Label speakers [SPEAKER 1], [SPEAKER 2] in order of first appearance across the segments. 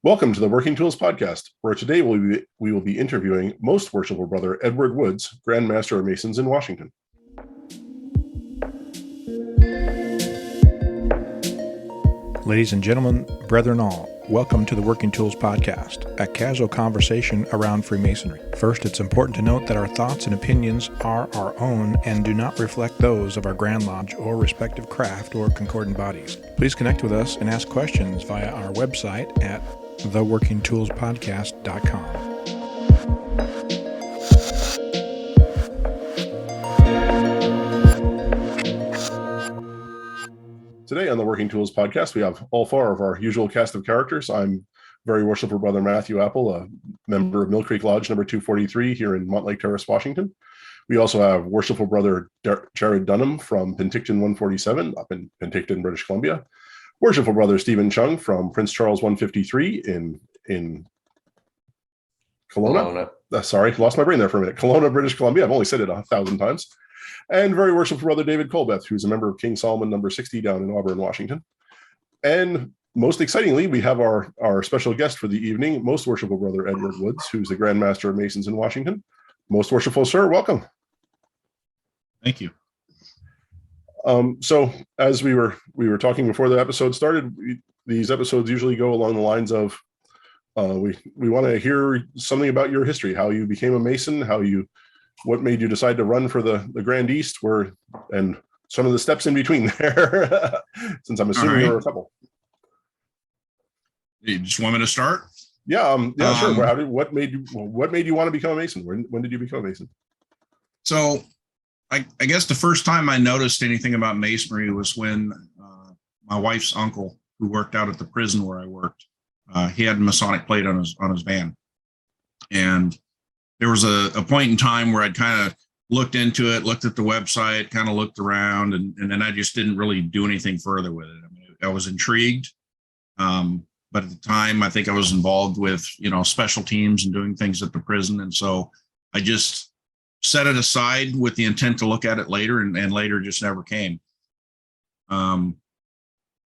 [SPEAKER 1] Welcome to the Working Tools Podcast, where today we will be interviewing Most Worshipful Brother Edward Woods, Grand Master of Masons in Washington.
[SPEAKER 2] Ladies and gentlemen, brethren all, welcome to the Working Tools Podcast, a casual conversation around Freemasonry. First, it's important to note that our thoughts and opinions are our own and do not reflect those of our Grand Lodge or respective craft or concordant bodies. Please connect with us and ask questions via our website at theworkingtoolspodcast.com.
[SPEAKER 1] Today on the Working Tools Podcast, we have all four of our usual cast of characters. I'm Very Worshipful Brother Matthew Appel, a member of Mill Creek Lodge number 243 here in Montlake Terrace, Washington. We also have Worshipful Brother Jarrod Dunham from Penticton 147 up in Penticton, British Columbia. Worshipful Brother Stephen Chung from Prince Charles 153 in Kelowna. Sorry, lost my brain there for a minute. Kelowna, British Columbia. I've only said it 1,000 times. And Very Worshipful Brother David Colbeth, who's a member of King Solomon number 60 down in Auburn, Washington. And most excitingly, we have our special guest for the evening, Most Worshipful Brother Edward Woods, who's the Grand Master of Masons in Washington. Most Worshipful Sir, welcome.
[SPEAKER 3] Thank you.
[SPEAKER 1] So as we were talking before the episode started, these episodes usually go along the lines of we want to hear something about your history, how you became a Mason, what made you decide to run for the Grand East, and some of the steps in between there, since I'm assuming there were a couple.
[SPEAKER 3] You just want me to start?
[SPEAKER 1] Yeah, sure. What made you want to become a Mason? When did you become a Mason?
[SPEAKER 3] So I guess the first time I noticed anything about Masonry was when my wife's uncle, who worked out at the prison where I worked, he had a Masonic plate on his van. And there was a point in time where I'd kind of looked into it, looked at the website, kind of looked around, and then I just didn't really do anything further with it. I mean, I was intrigued. But at the time, I think I was involved with, special teams and doing things at the prison. And so I just set it aside with the intent to look at it later, and later just never came. A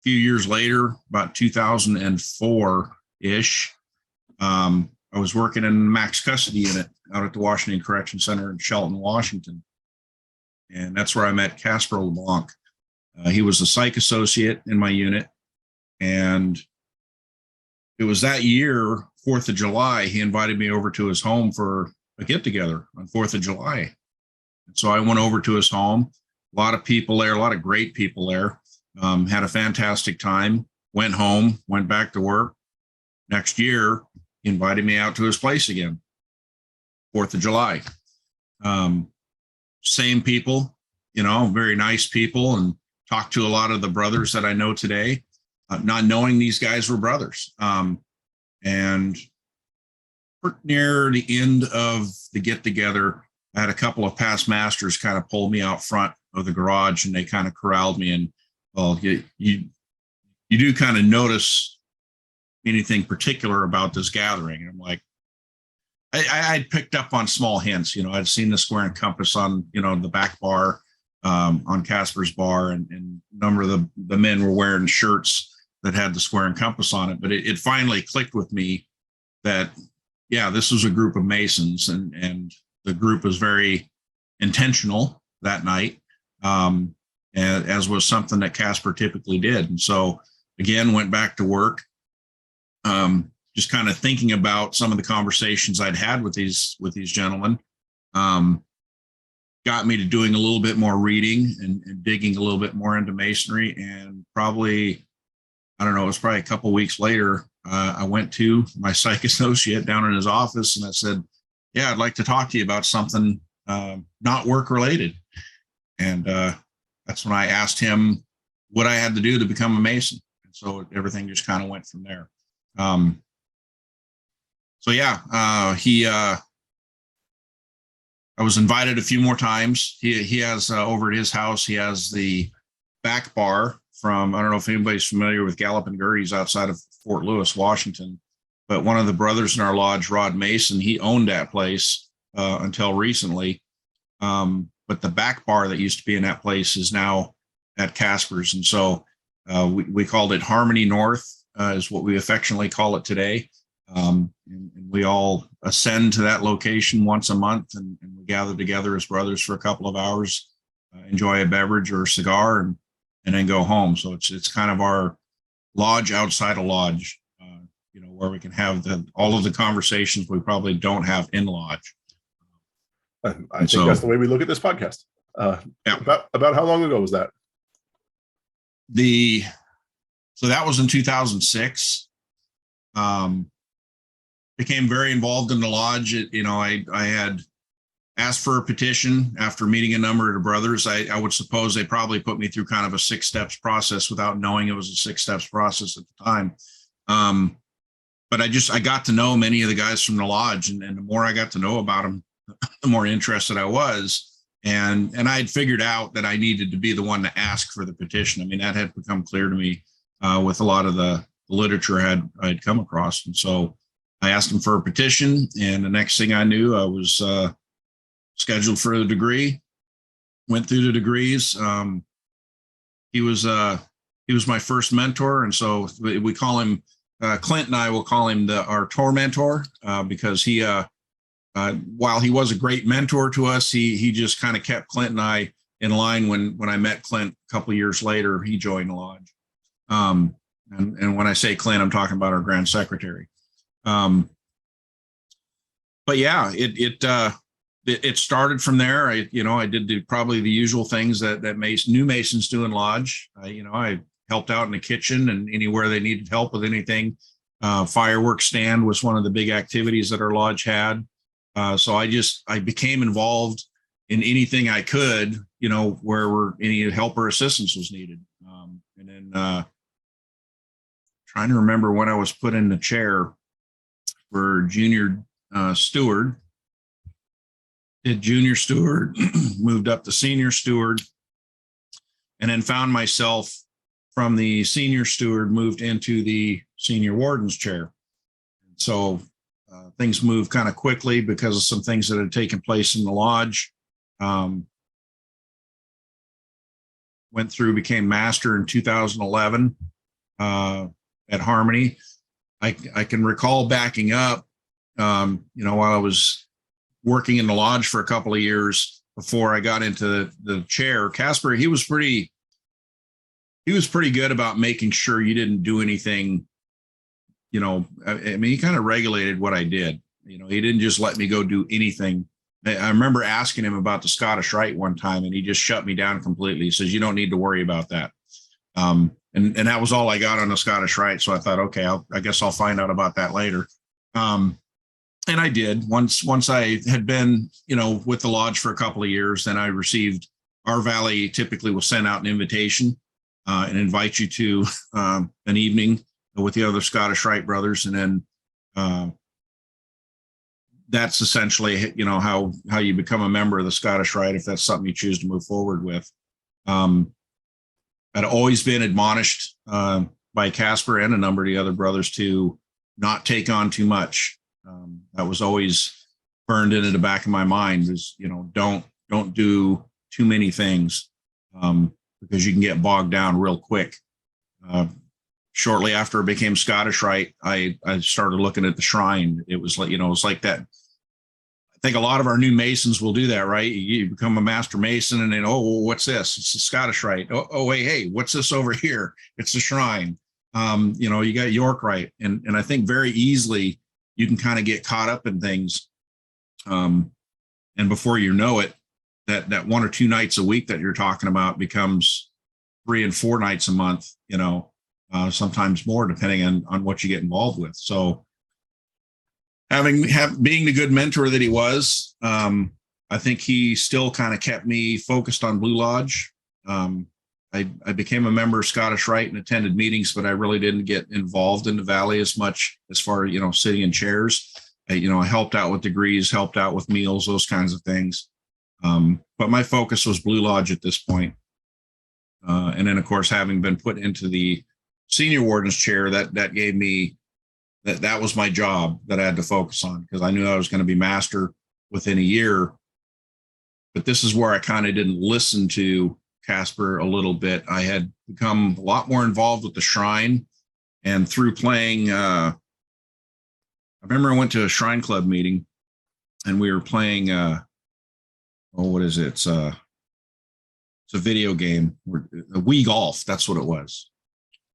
[SPEAKER 3] few years later, about 2004-ish, I was working in the max custody unit out at the Washington Correction Center in Shelton, Washington. And that's where I met Casper LeBlanc. He was a psych associate in my unit. And it was that year, 4th of July, he invited me over to his home for a get-together on 4th of July. And so I went over to his home, a lot of people there, a lot of great people there, had a fantastic time, went home, went back to work. Next year, he invited me out to his place again, 4th of July. Same people, very nice people, and talked to a lot of the brothers that I know today, not knowing these guys were brothers. And near the end of the get-together, I had a couple of past masters kind of pull me out front of the garage, and they kind of corralled me. And, well, you do kind of notice anything particular about this gathering. And I'm like, I'd picked up on small hints. I'd seen the square and compass on, the back bar, on Casper's bar, and a number of the men were wearing shirts that had the square and compass on it. But it finally clicked with me that, yeah, this was a group of Masons, and the group was very intentional that night, as was something that Casper typically did. And so, again, went back to work, just kind of thinking about some of the conversations I'd had with these gentlemen, got me to doing a little bit more reading and digging a little bit more into Masonry. And probably, it was probably a couple of weeks later, I went to my psych associate down in his office, and I said, yeah, I'd like to talk to you about something not work related. And that's when I asked him what I had to do to become a Mason. And so everything just kind of went from there. I was invited a few more times. He has over at his house, he has the back bar from, I don't know if anybody's familiar with Gallup and Gertie's outside of Fort Lewis, Washington, but one of the brothers in our lodge, Rod Mason, he owned that place until recently. But the back bar that used to be in that place is now at Casper's. And so we called it Harmony North. is what we affectionately call it today. And we all ascend to that location once a month, and we gather together as brothers for a couple of hours, enjoy a beverage or a cigar, and then go home. So it's kind of our lodge outside a lodge, where we can have all of the conversations we probably don't have in lodge.
[SPEAKER 1] I think that's the way we look at this podcast.
[SPEAKER 3] Yeah.
[SPEAKER 1] About how long ago was that?
[SPEAKER 3] So that was in 2006. Became very involved in the lodge. I had asked for a petition after meeting a number of the brothers. I would suppose they probably put me through kind of a 6 steps process without knowing it was a 6 steps process at the time. But I got to know many of the guys from the lodge, and the more I got to know about them, the more interested I was. And I had figured out that I needed to be the one to ask for the petition. I mean, that had become clear to me with a lot of the literature I'd come across. And so I asked him for a petition, and the next thing I knew, I was scheduled for the degree, went through the degrees. He was my first mentor. And so we call him, Clint and I will call him our tour mentor, because he, while he was a great mentor to us, he just kind of kept Clint and I in line. When I met Clint a couple of years later, he joined the lodge. And when I say Clint, I'm talking about our grand secretary. But yeah, it started from there. I did probably the usual things that new Masons do in lodge. I helped out in the kitchen and anywhere they needed help with anything. Fireworks stand was one of the big activities that our lodge had. So I became involved in anything I could, where any help or assistance was needed. And then trying to remember when I was put in the chair for junior steward. Did junior steward, moved up to senior steward, and then found myself from the senior steward moved into the senior warden's chair. So things moved kind of quickly because of some things that had taken place in the lodge. Went through, became master in 2011 at Harmony. I can recall backing up, while I was working in the lodge for a couple of years before I got into the chair. Casper, he was pretty good about making sure you didn't do anything. He kind of regulated what I did. He didn't just let me go do anything. I remember asking him about the Scottish Rite one time, and he just shut me down completely. He says, "You don't need to worry about that." And that was all I got on the Scottish Rite. So I thought, okay, I guess I'll find out about that later. And I did. Once I had been, with the lodge for a couple of years, then I received, our valley typically will send out an invitation and invite you to an evening with the other Scottish Rite brothers. And then that's essentially, how you become a member of the Scottish Rite, if that's something you choose to move forward with. I'd always been admonished by Casper and a number of the other brothers to not take on too much. That was always burned into the back of my mind, is, don't do too many things, because you can get bogged down real quick. Shortly after I became Scottish Rite, I started looking at the shrine. It was like, it's like that. I think a lot of our new Masons will do that, right? You become a master Mason, and then, what's this? It's the Scottish Rite. Wait, hey, what's this over here? It's the shrine. You got York Rite, and I think very easily you can kind of get caught up in things, and before you know it, that 1 or 2 nights a week that you're talking about becomes 3 and 4 nights a month. Sometimes more, depending on what you get involved with. So being the good mentor that he was, I think he still kind of kept me focused on Blue Lodge. I became a member of Scottish Rite and attended meetings, but I really didn't get involved in the valley as much as far as, sitting in chairs. I helped out with degrees, helped out with meals, those kinds of things. But my focus was Blue Lodge at this point. And then, of course, having been put into the senior warden's chair, that gave me, that was my job that I had to focus on, because I knew I was going to be master within a year. But this is where I kind of didn't listen to Casper a little bit. I had become a lot more involved with the shrine And through playing, I remember I went to a Shrine Club meeting and we were playing, what is it? It's a video game, Wii Golf. That's what it was.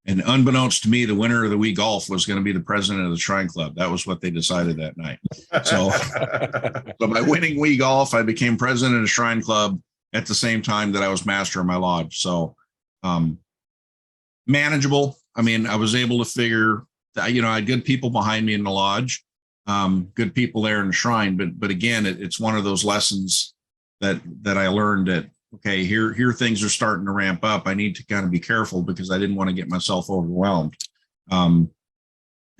[SPEAKER 3] And unbeknownst to me, the winner of the Wii Golf was going to be the president of the Shrine Club. That was what they decided that night. So, by winning Wii Golf, I became president of the Shrine Club at the same time that I was master of my lodge. So, manageable. I mean, I was able to figure that, I had good people behind me in the lodge, good people there in the shrine. But again, it's one of those lessons that I learned that, okay, here things are starting to ramp up. I need to kind of be careful because I didn't want to get myself overwhelmed. And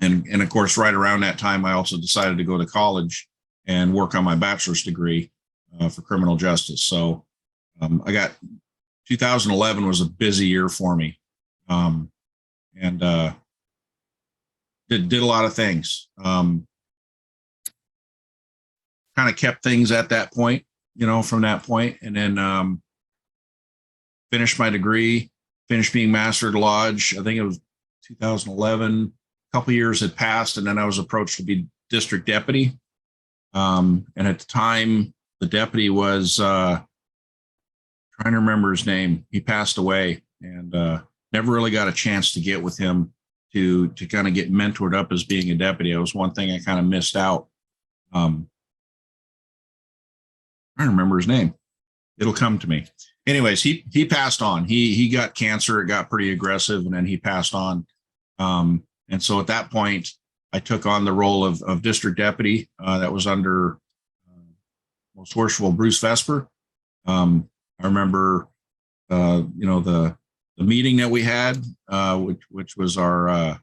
[SPEAKER 3] of course, right around that time, I also decided to go to college and work on my bachelor's degree for criminal justice. So I got 2011 was a busy year for me, and did a lot of things. Kind of kept things at that point, from that point, and then finished my degree, finished being master at the lodge. I think it was 2011. A couple of years had passed, and then I was approached to be district deputy. And at the time, the deputy was trying to remember his name. He passed away, and never really got a chance to get with him to kind of get mentored up as being a deputy. It was one thing I kind of missed out. Trying to remember his name. It'll come to me. Anyways, he passed on. He got cancer. It got pretty aggressive, and then he passed on. And so at that point, I took on the role of district deputy. That was under Most Worshipful Bruce Vesper. I remember, the meeting that we had, which was our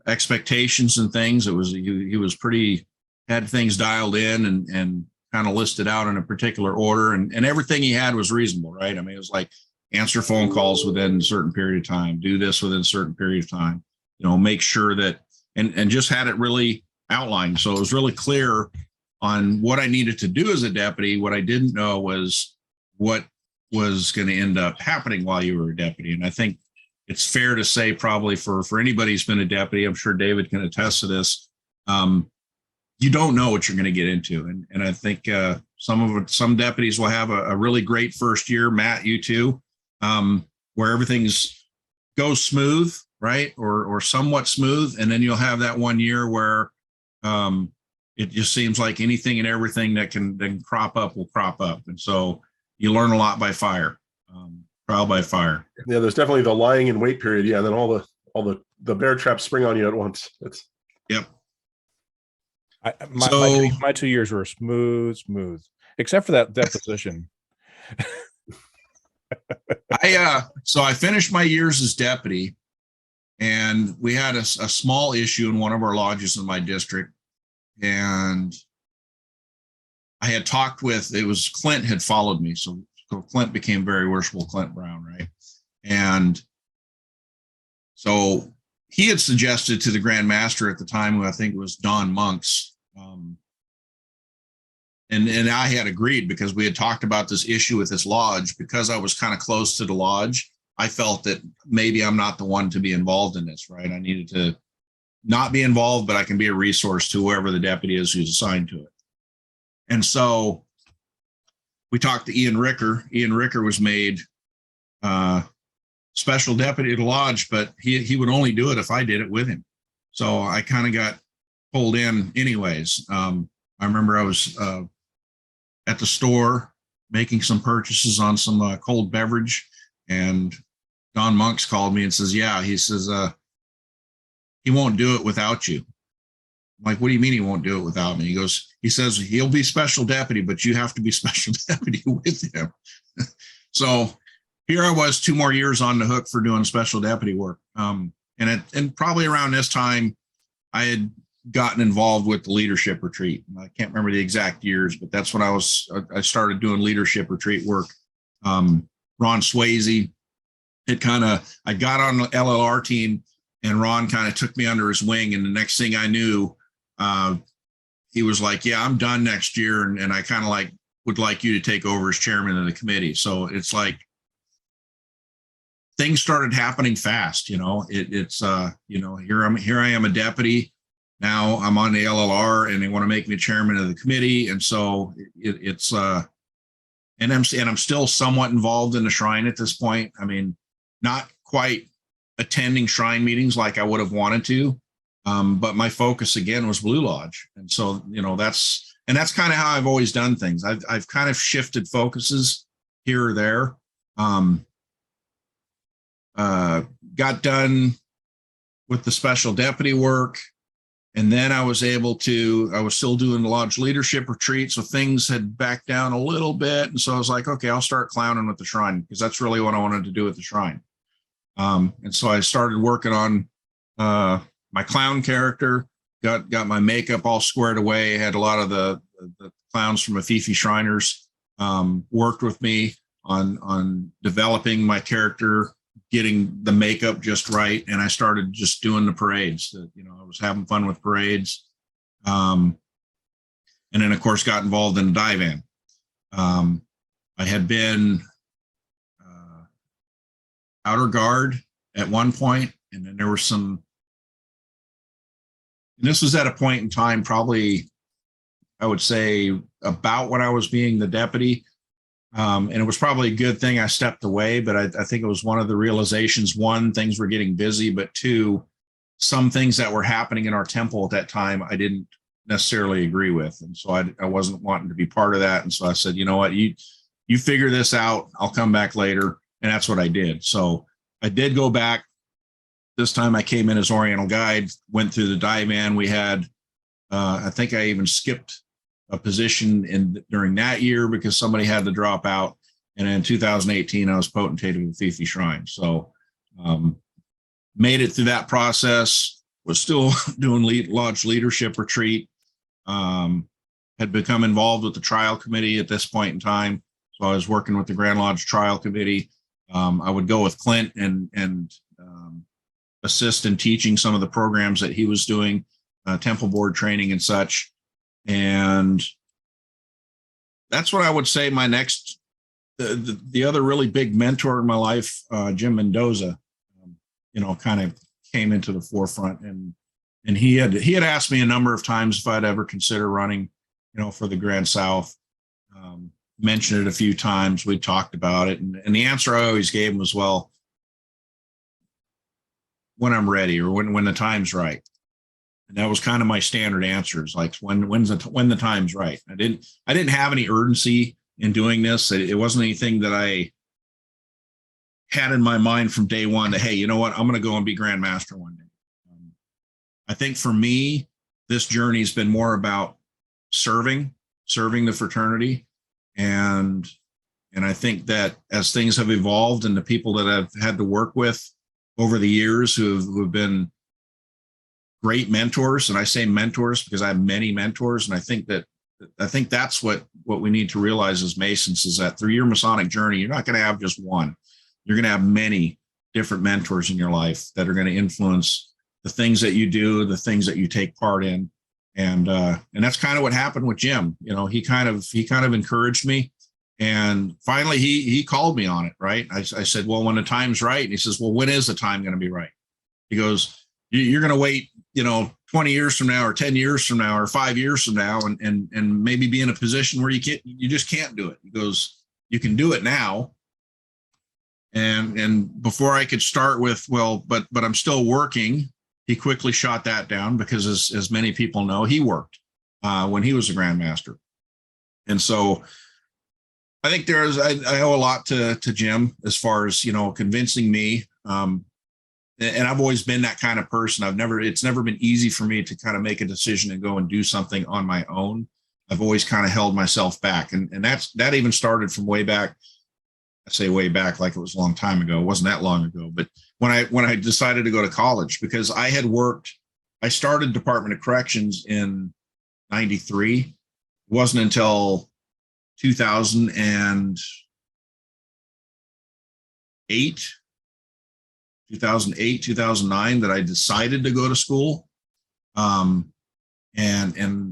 [SPEAKER 3] expectations and things. It was he was pretty, had things dialed in and kind of listed out in a particular order, and everything he had was reasonable, right? I mean, it was like answer phone calls within a certain period of time, do this within a certain period of time, make sure that, and just had it really outlined. So it was really clear on what I needed to do as a deputy. What I didn't know was what was going to end up happening while you were a deputy. And I think it's fair to say, probably for anybody who's been a deputy, I'm sure David can attest to this. You don't know what you're going to get into. And I think some deputies will have a really great first year, Matt, you too, where everything's goes smooth, right? Or somewhat smooth. And then you'll have that 1 year where it just seems like anything and everything that can crop up will crop up. And so you learn a lot by fire, trial by fire.
[SPEAKER 1] Yeah, there's definitely the lying in wait period. Yeah, and then all the bear traps spring on you at once.
[SPEAKER 3] Yep.
[SPEAKER 2] My 2 years were smooth, except for that position.
[SPEAKER 3] I finished my years as deputy, and we had a small issue in one of our lodges in my district, and I had talked with, it was Clint had followed me, so Clint became Very Worshipful Clint Brown, right? And so he had suggested to the Grand Master at the time, who I think was Don Monks, and I had agreed because we had talked about this issue with this lodge. Because I was kind of close to the lodge, I felt that maybe I'm not the one to be involved in this, right? I needed to not be involved, but I can be a resource to whoever the deputy is who's assigned to it. And so we talked to Ian Ricker. Ian Ricker was made special deputy at the lodge, but he would only do it if I did it with him. So I kind of got pulled in anyways. I remember I was at the store making some purchases on some cold beverage, and Don Monks called me and says, yeah, he says, he won't do it without you. I'm like, what do you mean he won't do it without me? He says, he'll be special deputy, but you have to be special deputy with him. So here I was 2 more years on the hook for doing special deputy work. And probably around this time, I had gotten involved with the leadership retreat. I can't remember the exact years, but that's when I started doing leadership retreat work. Ron Swayze, I got on the LLR team, and Ron kind of took me under his wing. And the next thing I knew, he was like, yeah, I'm done next year. And I kind of would like you to take over as chairman of the committee. So it's like, things started happening fast. It's here I am a deputy. Now I'm on the LLR and they want to make me chairman of the committee. And so and I'm still somewhat involved in the shrine at this point. I mean, not quite attending shrine meetings like I would have wanted to. But my focus again was Blue Lodge. And so, that's kind of how I've always done things. I've kind of shifted focuses here or there. Got done with the special deputy work. And then I was still doing the lodge leadership retreat. So things had backed down a little bit. And so I was like, okay, I'll start clowning with the shrine because that's really what I wanted to do with the shrine. And so I started working on my clown character, got my makeup all squared away. Had a lot of the clowns from Afifi Shriners worked with me on developing my character, getting the makeup just right. And I started just doing the parades. I was having fun with parades. And then, of course, got involved in the divan. I had been outer guard at one point, and then there were some. And this was at a point in time, probably, I would say, about when I was being the deputy. And it was probably a good thing I stepped away, but I think it was one of the realizations. One, things were getting busy, but two, some things that were happening in our temple at that time, I didn't necessarily agree with. And so I wasn't wanting to be part of that. And so I said, you know what, you figure this out. I'll come back later. And that's what I did. So I did go back. This time I came in as Oriental guide, went through the divan. We had, I think I even skipped a position during that year because somebody had to drop out. And in 2018, I was potentate of the Fifi Shrine. So made it through that process, was still doing lodge leadership retreat, had become involved with the trial committee at this point in time. So I was working with the Grand Lodge trial committee. I would go with Clint and assist in teaching some of the programs that he was doing, temple board training and such. And that's what I would say my next, the other really big mentor in my life, Jim Mendoza, kind of came into the forefront. And he had asked me a number of times if I'd ever consider running, for the Grand South. Mentioned it a few times. We talked about it. And the answer I always gave him was, well, when I'm ready or when the time's right. And that was kind of my standard answers, like when the time's right. I didn't have any urgency in doing this. It wasn't anything that I had in my mind from day one that, hey, you know what, I'm going to go and be Grand Master one day. I think for me, this journey has been more about serving the fraternity. And I think that as things have evolved and the people that I've had to work with over the years who have been great mentors, and I say mentors because I have many mentors, and I think that's what we need to realize as Masons is that through your Masonic journey, you're not going to have just one. You're going to have many different mentors in your life that are going to influence the things that you do, the things that you take part in, and that's kind of what happened with Jim. He kind of encouraged me. And finally, he called me on it, right? I said, well, when the time's right. And he says, well, when is the time going to be right? He goes, you're going to wait, 20 years from now or 10 years from now or 5 years from now and maybe be in a position where you just can't do it. He goes, you can do it now. And before I could start with, well, but I'm still working, he quickly shot that down because as many people know, he worked when he was a Grand Master. And so I think I owe a lot to Jim as far as, convincing me. And I've always been that kind of person. It's never been easy for me to kind of make a decision and go and do something on my own. I've always kind of held myself back. And that even started from way back. I say way back like it was a long time ago. It wasn't that long ago. But when I decided to go to college, because I started Department of Corrections in 93. It wasn't until 2008, 2009 that I decided to go to school. And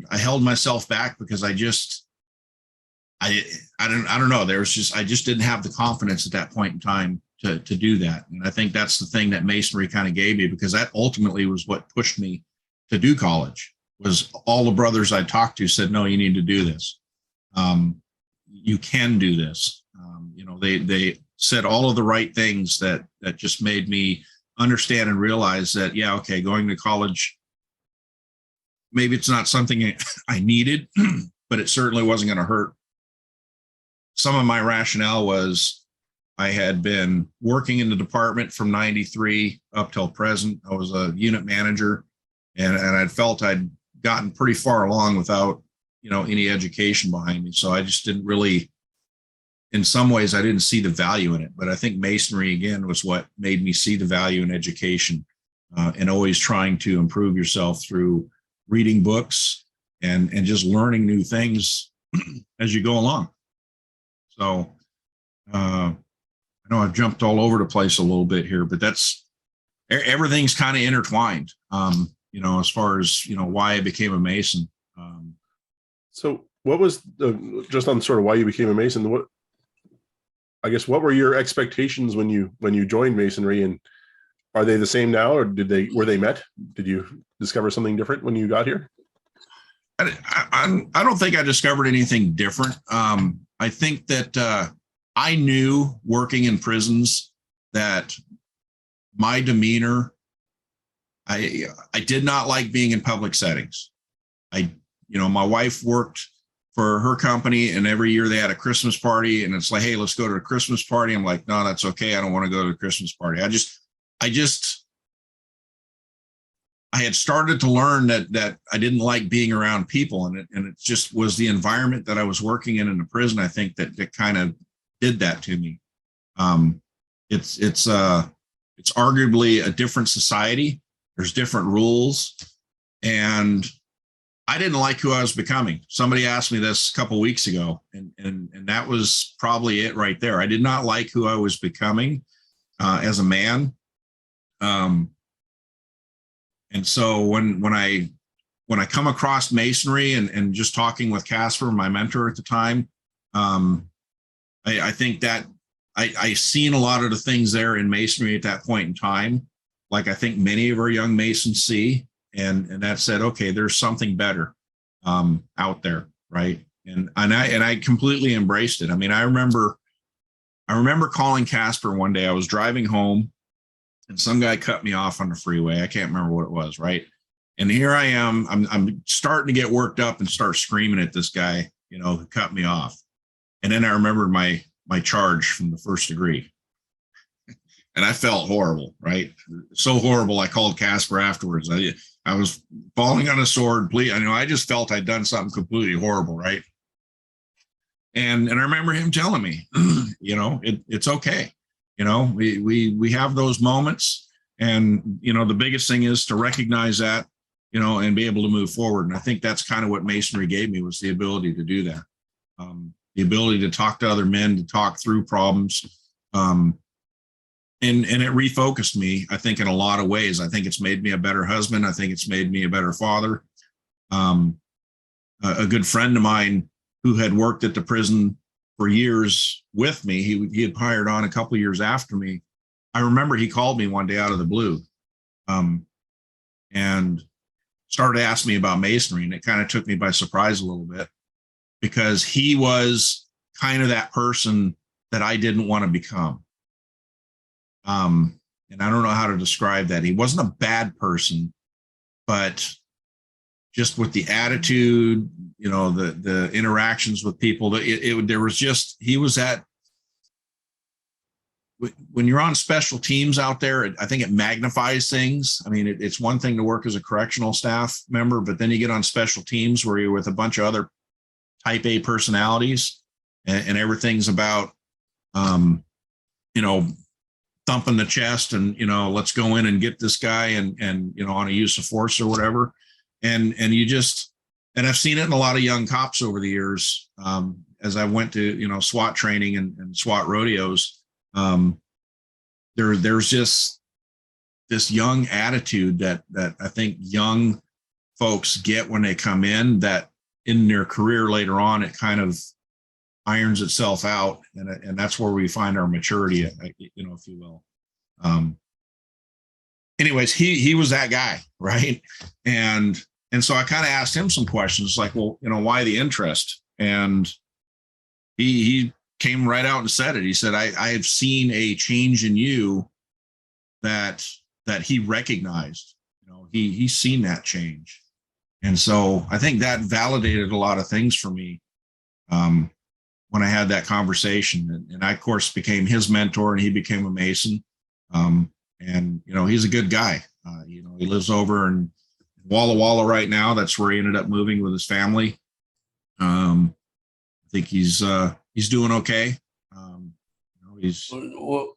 [SPEAKER 3] I held myself back because I don't know. I just didn't have the confidence at that point in time to do that. And I think that's the thing that Masonry kind of gave me, because that ultimately was what pushed me to do college. Was all the brothers I talked to said, no, you need to do this. You can do this. They said all of the right things that just made me understand and realize that, yeah, okay, going to college, maybe it's not something I needed, but it certainly wasn't going to hurt. Some of my rationale was I had been working in the department from 93 up till present. I was a unit manager, and I felt I'd gotten pretty far along without, any education behind me. So I just didn't really, in some ways, I didn't see the value in it. But I think Masonry, again, was what made me see the value in education, and always trying to improve yourself through reading books and just learning new things as you go along. So I know I've jumped all over the place a little bit here, but everything's kind of intertwined, as far as, why I became a Mason.
[SPEAKER 1] So what was just on sort of why you became a Mason? What were your expectations when you joined Masonry, and are they the same now, or were they met? Did you discover something different when you got here?
[SPEAKER 3] I don't think I discovered anything different. I think that I knew working in prisons that my demeanor, I did not like being in public settings. My wife worked for her company, and every year they had a Christmas party, and it's like, hey, let's go to a Christmas party. I'm like, no, that's okay. I don't want to go to the Christmas party. I had started to learn that I didn't like being around people, and it just was the environment that I was working in the prison. I think that kind of did that to me. It's arguably a different society. There's different rules, and I didn't like who I was becoming. Somebody asked me this a couple of weeks ago, and that was probably it right there. I did not like who I was becoming as a man. And so when I come across Masonry and just talking with Casper, my mentor at the time, I think that I seen a lot of the things there in Masonry at that point in time, like I think many of our young Masons see, and that said, okay, there's something better out there, right? And I completely embraced it. I mean, I remember calling Casper one day. I was driving home, and some guy cut me off on the freeway. I can't remember what it was, right? And here I am. I'm starting to get worked up and start screaming at this guy, who cut me off. And then I remembered my charge from the first degree. And I felt horrible, right? So horrible. I called Casper afterwards. I was falling on a sword. I just felt I'd done something completely horrible, right? And I remember him telling me, it's okay. We have those moments, and the biggest thing is to recognize that, and be able to move forward. And I think that's kind of what Masonry gave me, was the ability to do that, the ability to talk to other men, to talk through problems, and it refocused me, I think, in a lot of ways. I think it's made me a better husband. I think it's made me a better father. A good friend of mine who had worked at the prison for years with me, he had hired on a couple of years after me. I remember he called me one day out of the blue, and started to ask me about Masonry, and it kind of took me by surprise a little bit, because he was kind of that person that I didn't want to become. And I don't know how to describe that. He wasn't a bad person, but just with the attitude, the interactions with people, there was just, he was at, when you're on special teams out there, I think it magnifies things. I mean, it's one thing to work as a correctional staff member, but then you get on special teams where you're with a bunch of other type A personalities, and everything's about, thumping the chest and, let's go in and get this guy and on a use of force or whatever. And I've seen it in a lot of young cops over the years. As I went to, SWAT training and SWAT rodeos, there's just this young attitude that I think young folks get when they come in, that in their career later on, it kind of irons itself out, and that's where we find our maturity, if you will. Anyways, he was that guy, right? And so I kind of asked him some questions like, well, why the interest? And he came right out and said it. He said, I have seen a change in you that he recognized. He's seen that change. And so I think that validated a lot of things for me when I had that conversation. And I, of course, became his mentor, and he became a Mason. And he's a good guy. He lives over in Walla Walla right now. That's where he ended up moving with his family. I think he's doing okay.
[SPEAKER 4] Well,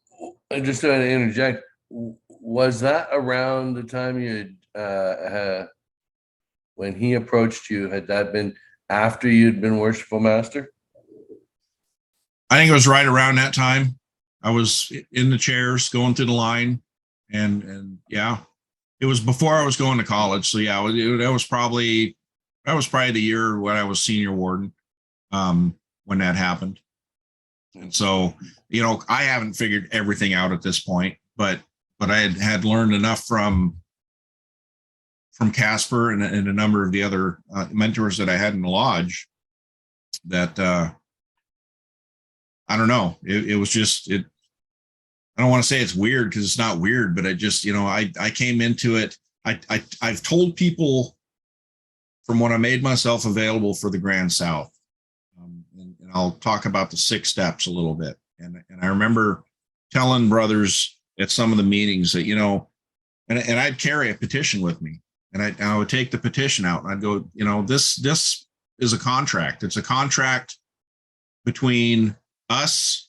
[SPEAKER 4] I'm just trying to interject. Was that around the time you had when he approached you? Had that been after you'd been worshipful master?
[SPEAKER 3] I think it was right around that time. I was in the chairs going through the line, and yeah, it was before I was going to college. So yeah, that was probably the year when I was senior warden, when that happened. And so, I haven't figured everything out at this point, but I had learned enough from Casper and a number of the other mentors that I had in the lodge that I don't know. It was just it. I don't want to say it's weird, because it's not weird, but I just, I came into it. I've told people from when I made myself available for the Grand South, and I'll talk about the 6 steps a little bit. And I remember telling brothers at some of the meetings that, and I'd carry a petition with me, and I would take the petition out, and I'd go, this is a contract. It's a contract between us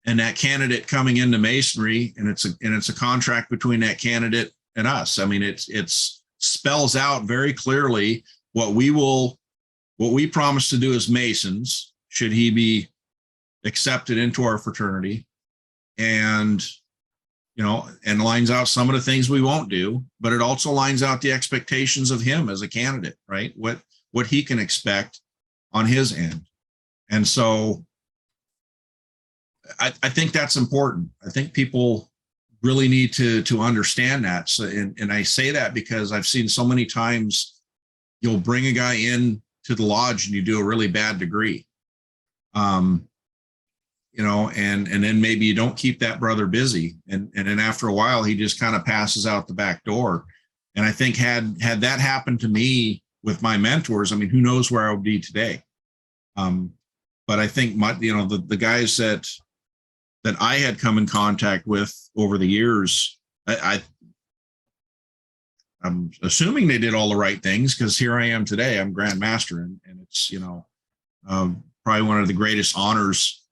[SPEAKER 3] and that candidate coming into Masonry, and it's a contract between that candidate and us. I mean, it's spells out very clearly what we promise to do as Masons should he be accepted into our fraternity, and and lines out some of the things we won't do, but it also lines out the expectations of him as a candidate, right? What he can expect on his end. And so I think that's important. I think people really need to understand that. So, and I say that because I've seen so many times you'll bring a guy in to the lodge and you do a really bad degree. And then maybe you don't keep that brother busy. And then after a while, he just kind of passes out the back door. And I think had that happened to me with my mentors, I mean, who knows where I would be today. But I think the guys that I had come in contact with over the years, I'm assuming they did all the right things, because here I am today. I'm Grand Master, and it's probably one of the greatest honors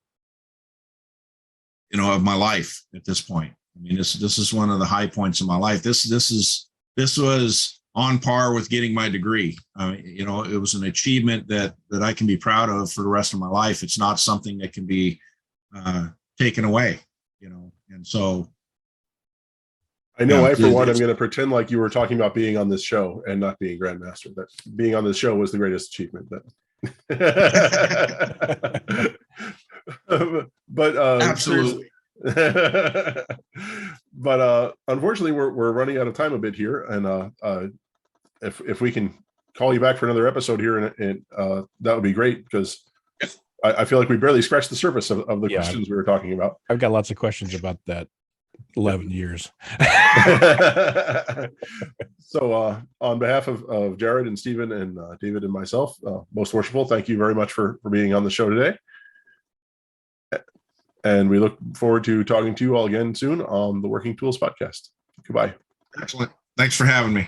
[SPEAKER 3] of my life at this point. I mean, this is one of the high points of my life. This was on par with getting my degree. It was an achievement that I can be proud of for the rest of my life. It's not something that can be taken away, and so
[SPEAKER 1] I know I, for one, I'm going to pretend like you were talking about being on this show and not being Grandmaster. That being on this show was the greatest achievement. But
[SPEAKER 3] absolutely.
[SPEAKER 1] But unfortunately, we're running out of time a bit here, and if we can call you back for another episode here, and that would be great, because I feel like we barely scratched the surface of the questions we were talking about.
[SPEAKER 2] I've got lots of questions about that 11 years.
[SPEAKER 1] So on behalf of Jarrod and Stephen and David and myself, most worshipful, thank you very much for being on the show today. And we look forward to talking to you all again soon on the Working Tools podcast. Goodbye.
[SPEAKER 3] Excellent. Thanks for having me.